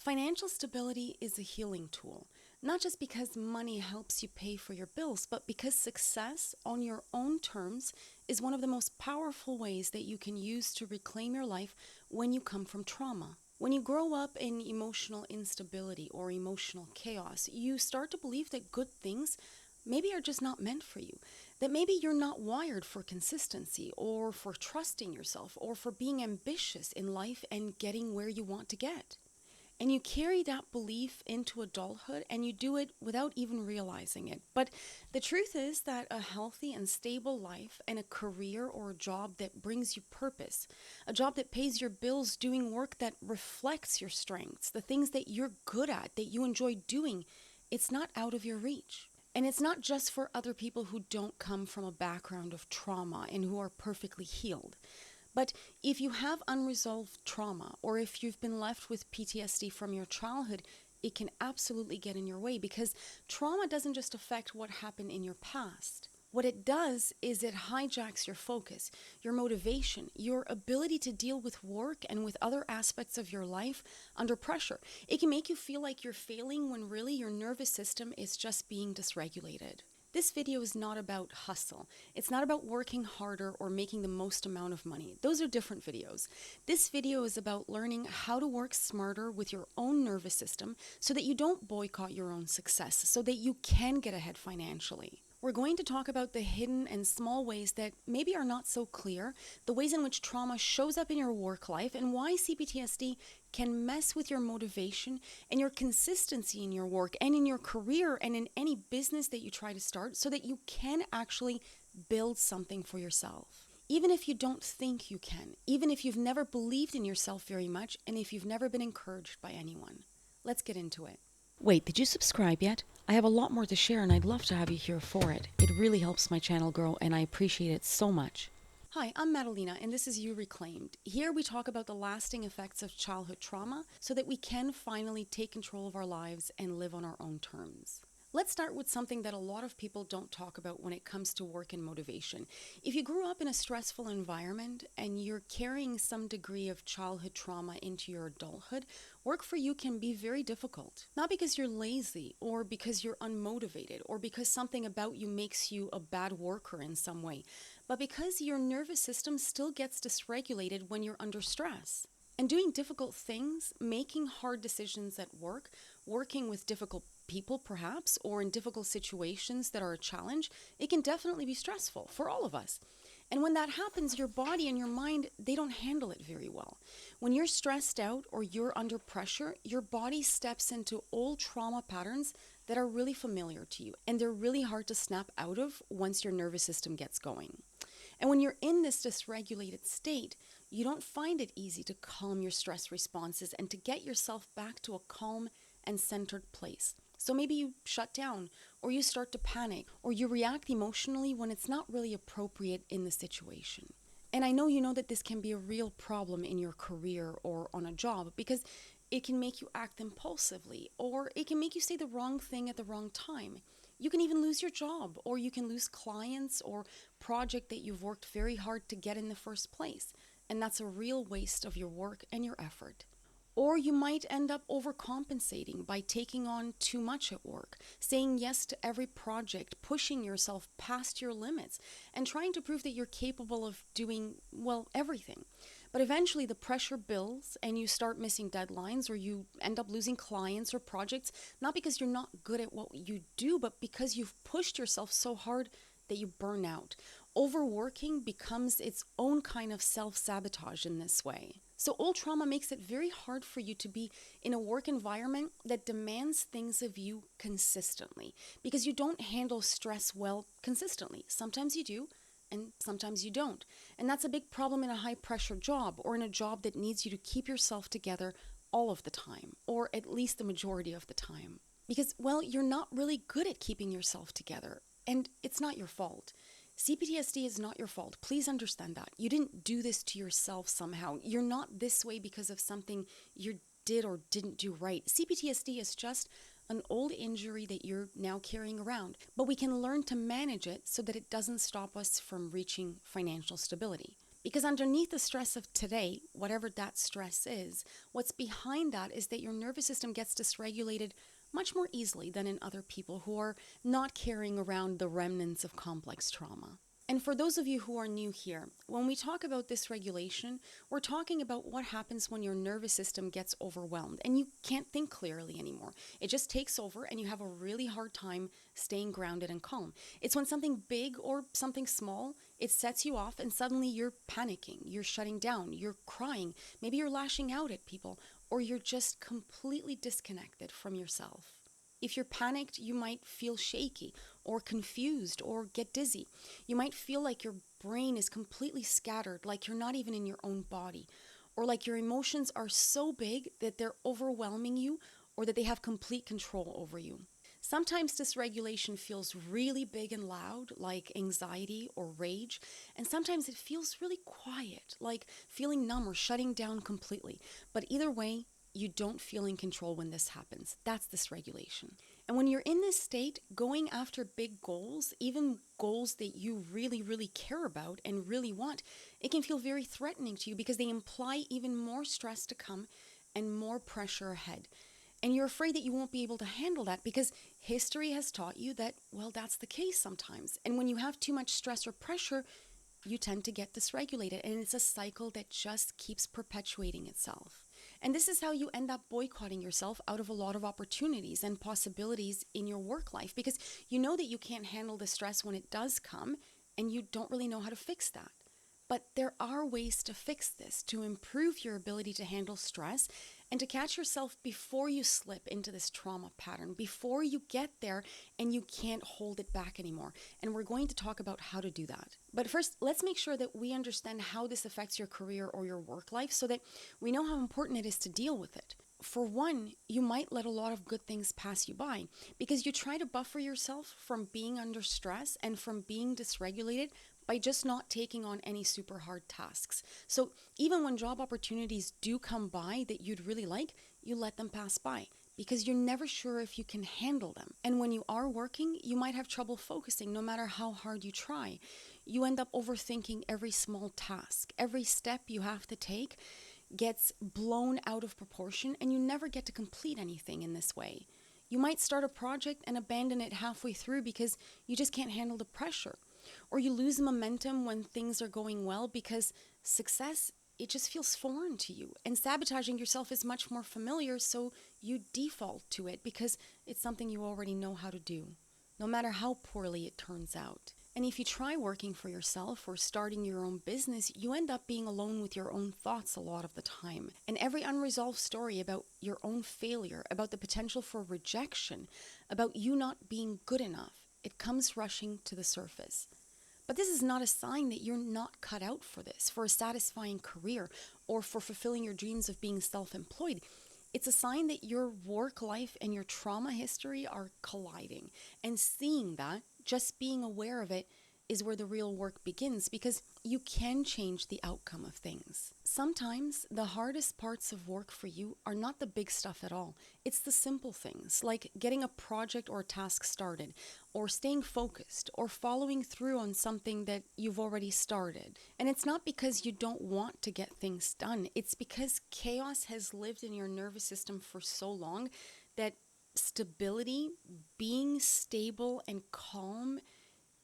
Financial stability is a healing tool, not just because money helps you pay for your bills, but because success on your own terms is one of the most powerful ways that you can use to reclaim your life when you come from trauma. When you grow up in emotional instability or emotional chaos, you start to believe that good things maybe are just not meant for you, that maybe you're not wired for consistency or for trusting yourself or for being ambitious in life and getting where you want to get. And you carry that belief into adulthood and you do it without even realizing it. But the truth is that a healthy and stable life and a career or a job that brings you purpose, a job that pays your bills doing work that reflects your strengths, the things that you're good at, that you enjoy doing, it's not out of your reach. And it's not just for other people who don't come from a background of trauma and who are perfectly healed. But if you have unresolved trauma or if you've been left with PTSD from your childhood, it can absolutely get in your way because trauma doesn't just affect what happened in your past. What it does is it hijacks your focus, your motivation, your ability to deal with work and with other aspects of your life under pressure. It can make you feel like you're failing when really your nervous system is just being dysregulated. This video is not about hustle. It's not about working harder or making the most amount of money. Those are different videos. This video is about learning how to work smarter with your own nervous system so that you don't boycott your own success, so that you can get ahead financially. We're going to talk about the hidden and small ways that maybe are not so clear, the ways in which trauma shows up in your work life, and why CPTSD can mess with your motivation and your consistency in your work and in your career and in any business that you try to start so that you can actually build something for yourself. Even if you don't think you can, even if you've never believed in yourself very much, and if you've never been encouraged by anyone. Let's get into it. Wait, did you subscribe yet? I have a lot more to share and I'd love to have you here for it. It really helps my channel grow and I appreciate it so much. Hi, I'm Madalena and this is You Reclaimed. Here we talk about the lasting effects of childhood trauma so that we can finally take control of our lives and live on our own terms. Let's start with something that a lot of people don't talk about when it comes to work and motivation. If you grew up in a stressful environment and you're carrying some degree of childhood trauma into your adulthood, work for you can be very difficult. Not because you're lazy or because you're unmotivated or because something about you makes you a bad worker in some way, but because your nervous system still gets dysregulated when you're under stress. And doing difficult things, making hard decisions at work, working with difficult people perhaps, or in difficult situations that are a challenge, it can definitely be stressful for all of us. And when that happens, your body and your mind, they don't handle it very well. When you're stressed out or you're under pressure, your body steps into old trauma patterns that are really familiar to you, and they're really hard to snap out of once your nervous system gets going. And when you're in this dysregulated state, you don't find it easy to calm your stress responses and to get yourself back to a calm and centered place. So maybe you shut down, or you start to panic, or you react emotionally when it's not really appropriate in the situation. And I know you know that this can be a real problem in your career or on a job because it can make you act impulsively, or it can make you say the wrong thing at the wrong time. You can even lose your job, or you can lose clients or project that you've worked very hard to get in the first place. And that's a real waste of your work and your effort. Or you might end up overcompensating by taking on too much at work, saying yes to every project, pushing yourself past your limits, and trying to prove that you're capable of doing, well, everything. But eventually the pressure builds and you start missing deadlines, or you end up losing clients or projects, not because you're not good at what you do, but because you've pushed yourself so hard that you burn out. Overworking becomes its own kind of self-sabotage in this way. So old trauma makes it very hard for you to be in a work environment that demands things of you consistently because you don't handle stress well consistently. Sometimes you do, and sometimes you don't. And that's a big problem in a high-pressure job or in a job that needs you to keep yourself together all of the time, or at least the majority of the time. Because, well, you're not really good at keeping yourself together, and it's not your fault. CPTSD is not your fault. Please understand that. You didn't do this to yourself somehow. You're not this way because of something you did or didn't do right. CPTSD is just an old injury that you're now carrying around, but we can learn to manage it so that it doesn't stop us from reaching financial stability. Because underneath the stress of today, whatever that stress is, what's behind that is that your nervous system gets dysregulated much more easily than in other people who are not carrying around the remnants of complex trauma. And for those of you who are new here, when we talk about dysregulation, we're talking about what happens when your nervous system gets overwhelmed and you can't think clearly anymore. It just takes over and you have a really hard time staying grounded and calm. It's when something big or something small, it sets you off and suddenly you're panicking, you're shutting down, you're crying, maybe you're lashing out at people, or you're just completely disconnected from yourself. If you're panicked, you might feel shaky or confused or get dizzy. You might feel like your brain is completely scattered, like you're not even in your own body, or like your emotions are so big that they're overwhelming you or that they have complete control over you. Sometimes dysregulation feels really big and loud, like anxiety or rage, and sometimes it feels really quiet, like feeling numb or shutting down completely. But either way, you don't feel in control when this happens. That's dysregulation. And when you're in this state, going after big goals, even goals that you really, really care about and really want, it can feel very threatening to you because they imply even more stress to come and more pressure ahead. And you're afraid that you won't be able to handle that because history has taught you that, well, that's the case sometimes. And when you have too much stress or pressure, you tend to get dysregulated. And it's a cycle that just keeps perpetuating itself. And this is how you end up boycotting yourself out of a lot of opportunities and possibilities in your work life because you know that you can't handle the stress when it does come and you don't really know how to fix that. But there are ways to fix this, to improve your ability to handle stress and to catch yourself before you slip into this trauma pattern, before you get there and you can't hold it back anymore. And we're going to talk about how to do that. But first, let's make sure that we understand how this affects your career or your work life so that we know how important it is to deal with it. For one, you might let a lot of good things pass you by because you try to buffer yourself from being under stress and from being dysregulated by just not taking on any super hard tasks. So even when job opportunities do come by that you'd really like, you let them pass by because you're never sure if you can handle them. And when you are working, you might have trouble focusing no matter how hard you try. You end up overthinking every small task. Every step you have to take gets blown out of proportion and you never get to complete anything in this way. You might start a project and abandon it halfway through because you just can't handle the pressure. Or you lose momentum when things are going well because success, it just feels foreign to you. And sabotaging yourself is much more familiar, so you default to it because it's something you already know how to do, no matter how poorly it turns out. And if you try working for yourself or starting your own business, you end up being alone with your own thoughts a lot of the time. And every unresolved story about your own failure, about the potential for rejection, about you not being good enough, it comes rushing to the surface. But this is not a sign that you're not cut out for this, for a satisfying career, or for fulfilling your dreams of being self-employed. It's a sign that your work life and your trauma history are colliding. And seeing that, just being aware of it, is where the real work begins because you can change the outcome of things. Sometimes the hardest parts of work for you are not the big stuff at all. It's the simple things like getting a project or a task started, or staying focused, or following through on something that you've already started. And it's not because you don't want to get things done. It's because chaos has lived in your nervous system for so long that stability, being stable and calm,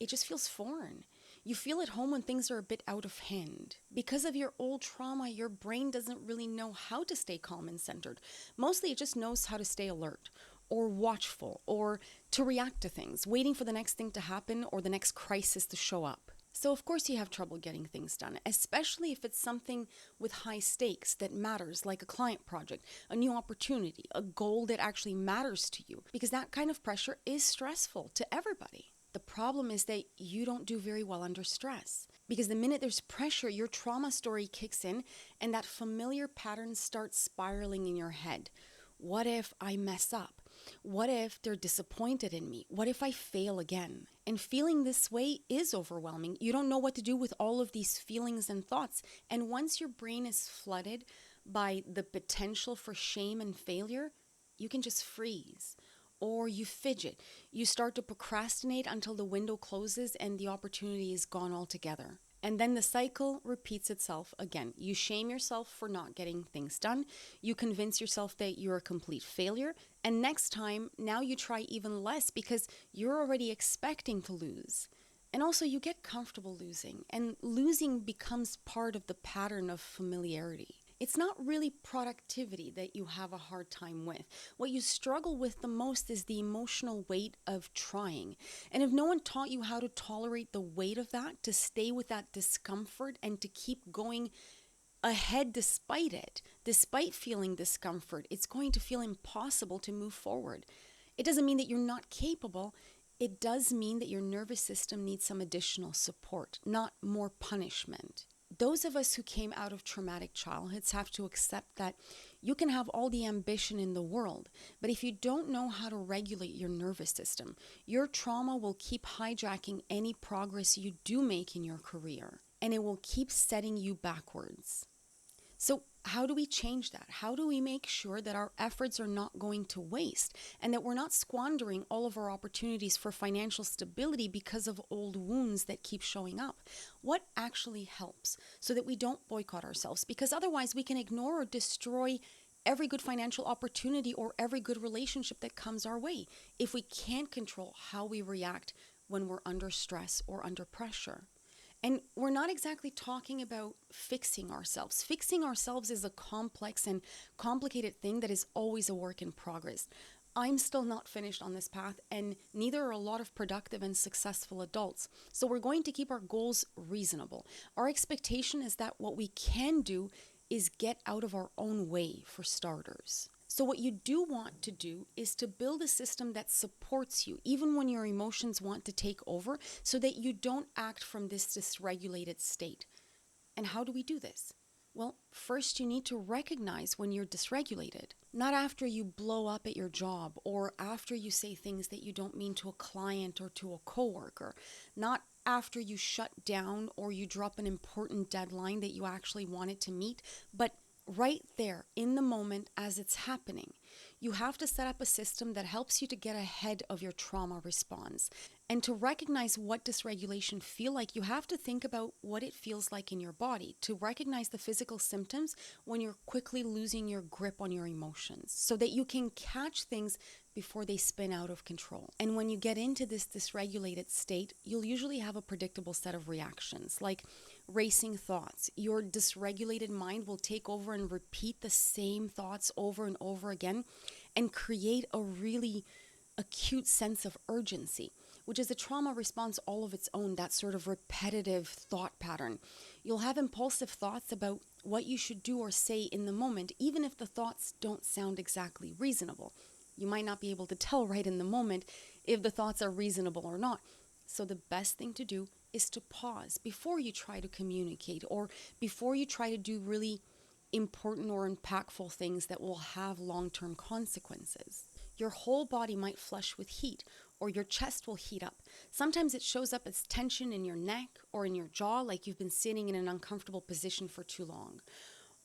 it just feels foreign. You feel at home when things are a bit out of hand. Because of your old trauma, your brain doesn't really know how to stay calm and centered. Mostly it just knows how to stay alert or watchful or to react to things, waiting for the next thing to happen or the next crisis to show up. So of course you have trouble getting things done, especially if it's something with high stakes that matters, like a client project, a new opportunity, a goal that actually matters to you, because that kind of pressure is stressful to everybody. The problem is that you don't do very well under stress because the minute there's pressure, your trauma story kicks in and that familiar pattern starts spiraling in your head. What if I mess up? What if they're disappointed in me? What if I fail again? And feeling this way is overwhelming. You don't know what to do with all of these feelings and thoughts. And once your brain is flooded by the potential for shame and failure, you can just freeze. Or you fidget. You start to procrastinate until the window closes and the opportunity is gone altogether. And then the cycle repeats itself again. You shame yourself for not getting things done. You convince yourself that you're a complete failure. And next time, now you try even less because you're already expecting to lose. And also, you get comfortable losing, and losing becomes part of the pattern of familiarity. It's not really productivity that you have a hard time with. What you struggle with the most is the emotional weight of trying. And if no one taught you how to tolerate the weight of that, to stay with that discomfort and to keep going ahead despite it, despite feeling discomfort, it's going to feel impossible to move forward. It doesn't mean that you're not capable. It does mean that your nervous system needs some additional support, not more punishment. Those of us who came out of traumatic childhoods have to accept that you can have all the ambition in the world, but if you don't know how to regulate your nervous system, your trauma will keep hijacking any progress you do make in your career, and it will keep setting you backwards. So how do we change that? How do we make sure that our efforts are not going to waste and that we're not squandering all of our opportunities for financial stability because of old wounds that keep showing up? What actually helps so that we don't boycott ourselves? Because otherwise we can ignore or destroy every good financial opportunity or every good relationship that comes our way if we can't control how we react when we're under stress or under pressure. And we're not exactly talking about fixing ourselves. Fixing ourselves is a complex and complicated thing that is always a work in progress. I'm still not finished on this path, and neither are a lot of productive and successful adults. So we're going to keep our goals reasonable. Our expectation is that what we can do is get out of our own way, for starters. So what you do want to do is to build a system that supports you, even when your emotions want to take over, so that you don't act from this dysregulated state. And how do we do this? Well, first you need to recognize when you're dysregulated. Not after you blow up at your job or after you say things that you don't mean to a client or to a coworker. Not after you shut down or you drop an important deadline that you actually wanted to meet, but right there in the moment as it's happening. You have to set up a system that helps you to get ahead of your trauma response. And to recognize what dysregulation feel like, you have to think about what it feels like in your body, to recognize the physical symptoms when you're quickly losing your grip on your emotions so that you can catch things before they spin out of control. And when you get into this dysregulated state, you'll usually have a predictable set of reactions, like racing thoughts. Your dysregulated mind will take over and repeat the same thoughts over and over again and create a really acute sense of urgency, which is a trauma response all of its own, that sort of repetitive thought pattern. You'll have impulsive thoughts about what you should do or say in the moment, even if the thoughts don't sound exactly reasonable. You might not be able to tell right in the moment if the thoughts are reasonable or not. So the best thing to do is to pause before you try to communicate or before you try to do really important or impactful things that will have long-term consequences. Your whole body might flush with heat, or your chest will heat up. Sometimes it shows up as tension in your neck or in your jaw, like you've been sitting in an uncomfortable position for too long.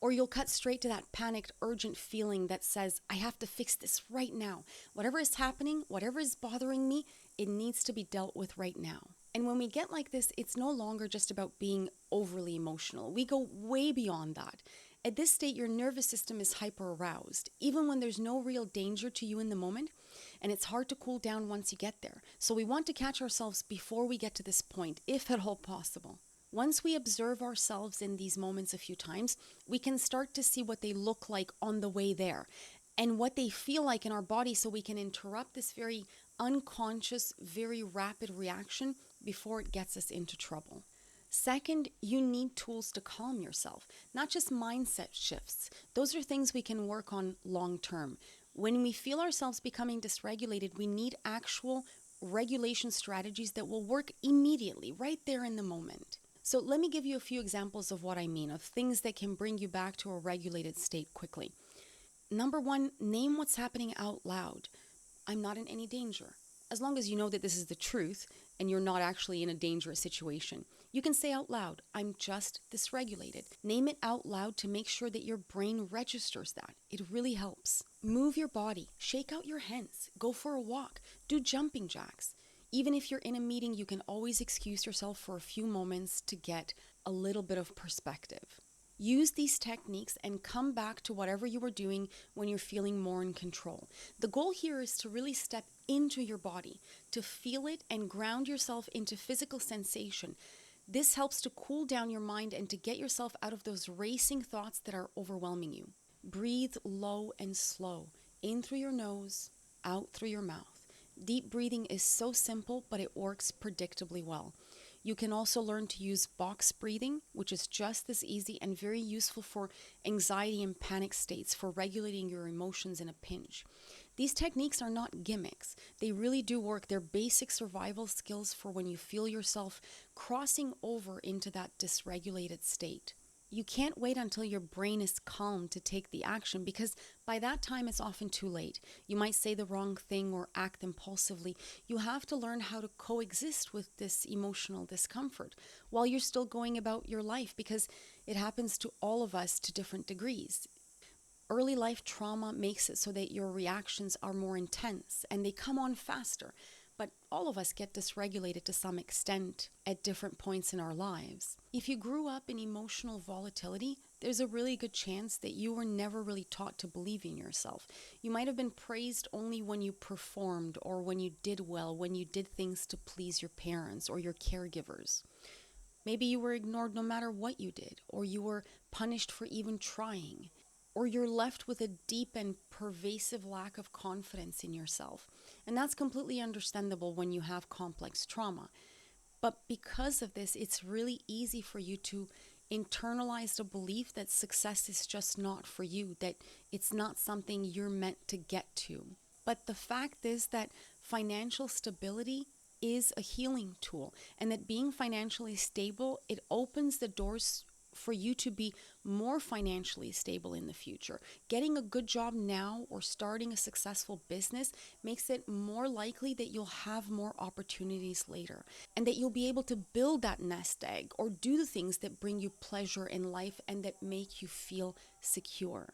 Or you'll cut straight to that panicked, urgent feeling that says, I have to fix this right now. Whatever is happening, whatever is bothering me, it needs to be dealt with right now. And when we get like this, it's no longer just about being overly emotional. We go way beyond that. At this state, your nervous system is hyper-aroused, even when there's no real danger to you in the moment, and it's hard to cool down once you get there. So we want to catch ourselves before we get to this point, if at all possible. Once we observe ourselves in these moments a few times, we can start to see what they look like on the way there and what they feel like in our body so we can interrupt this very unconscious, very rapid reaction before it gets us into trouble. Second, you need tools to calm yourself, not just mindset shifts. Those are things we can work on long term. When we feel ourselves becoming dysregulated, we need actual regulation strategies that will work immediately, right there in the moment. So let me give you a few examples of what I mean, of things that can bring you back to a regulated state quickly. Number one, name what's happening out loud. I'm not in any danger. As long as you know that this is the truth and you're not actually in a dangerous situation. You can say out loud, I'm just dysregulated. Name it out loud to make sure that your brain registers that. It really helps. Move your body, shake out your hands, go for a walk, do jumping jacks. Even if you're in a meeting, you can always excuse yourself for a few moments to get a little bit of perspective. Use these techniques and come back to whatever you were doing when you're feeling more in control. The goal here is to really step into your body, to feel it and ground yourself into physical sensation. This helps to cool down your mind and to get yourself out of those racing thoughts that are overwhelming you. Breathe low and slow, in through your nose, out through your mouth. Deep breathing is so simple, but it works predictably well. You can also learn to use box breathing, which is just as easy and very useful for anxiety and panic states, for regulating your emotions in a pinch. These techniques are not gimmicks. They really do work. They're basic survival skills for when you feel yourself crossing over into that dysregulated state. You can't wait until your brain is calm to take the action, because by that time it's often too late. You might say the wrong thing or act impulsively. You have to learn how to coexist with this emotional discomfort while you're still going about your life, because it happens to all of us to different degrees. Early life trauma makes it so that your reactions are more intense and they come on faster. But all of us get dysregulated to some extent at different points in our lives. If you grew up in emotional volatility, there's a really good chance that you were never really taught to believe in yourself. You might have been praised only when you performed or when you did well, when you did things to please your parents or your caregivers. Maybe you were ignored no matter what you did, or you were punished for even trying, or you're left with a deep and pervasive lack of confidence in yourself. And that's completely understandable when you have complex trauma. But because of this, it's really easy for you to internalize the belief that success is just not for you, that it's not something you're meant to get to. But the fact is that financial stability is a healing tool, and that being financially stable, it opens the doors for you to be more financially stable in the future. Getting a good job now or starting a successful business makes it more likely that you'll have more opportunities later, and that you'll be able to build that nest egg or do the things that bring you pleasure in life and that make you feel secure.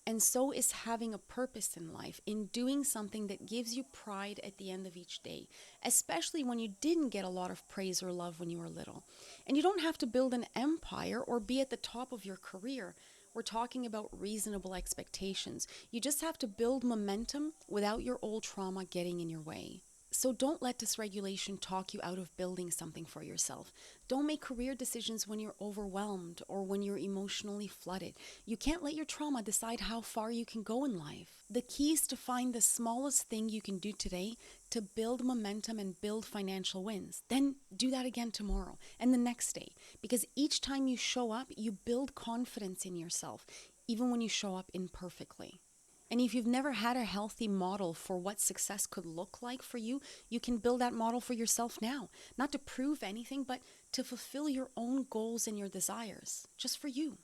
And so is having a purpose in life, in doing something that gives you pride at the end of each day, especially when you didn't get a lot of praise or love when you were little. And you don't have to build an empire or be at the top of your career. We're talking about reasonable expectations. You just have to build momentum without your old trauma getting in your way. So don't let dysregulation talk you out of building something for yourself. Don't make career decisions when you're overwhelmed or when you're emotionally flooded. You can't let your trauma decide how far you can go in life. The key is to find the smallest thing you can do today to build momentum and build financial wins. Then do that again tomorrow and the next day. Because each time you show up, you build confidence in yourself, even when you show up imperfectly. And if you've never had a healthy model for what success could look like for you, you can build that model for yourself now. Not to prove anything, but to fulfill your own goals and your desires, just for you.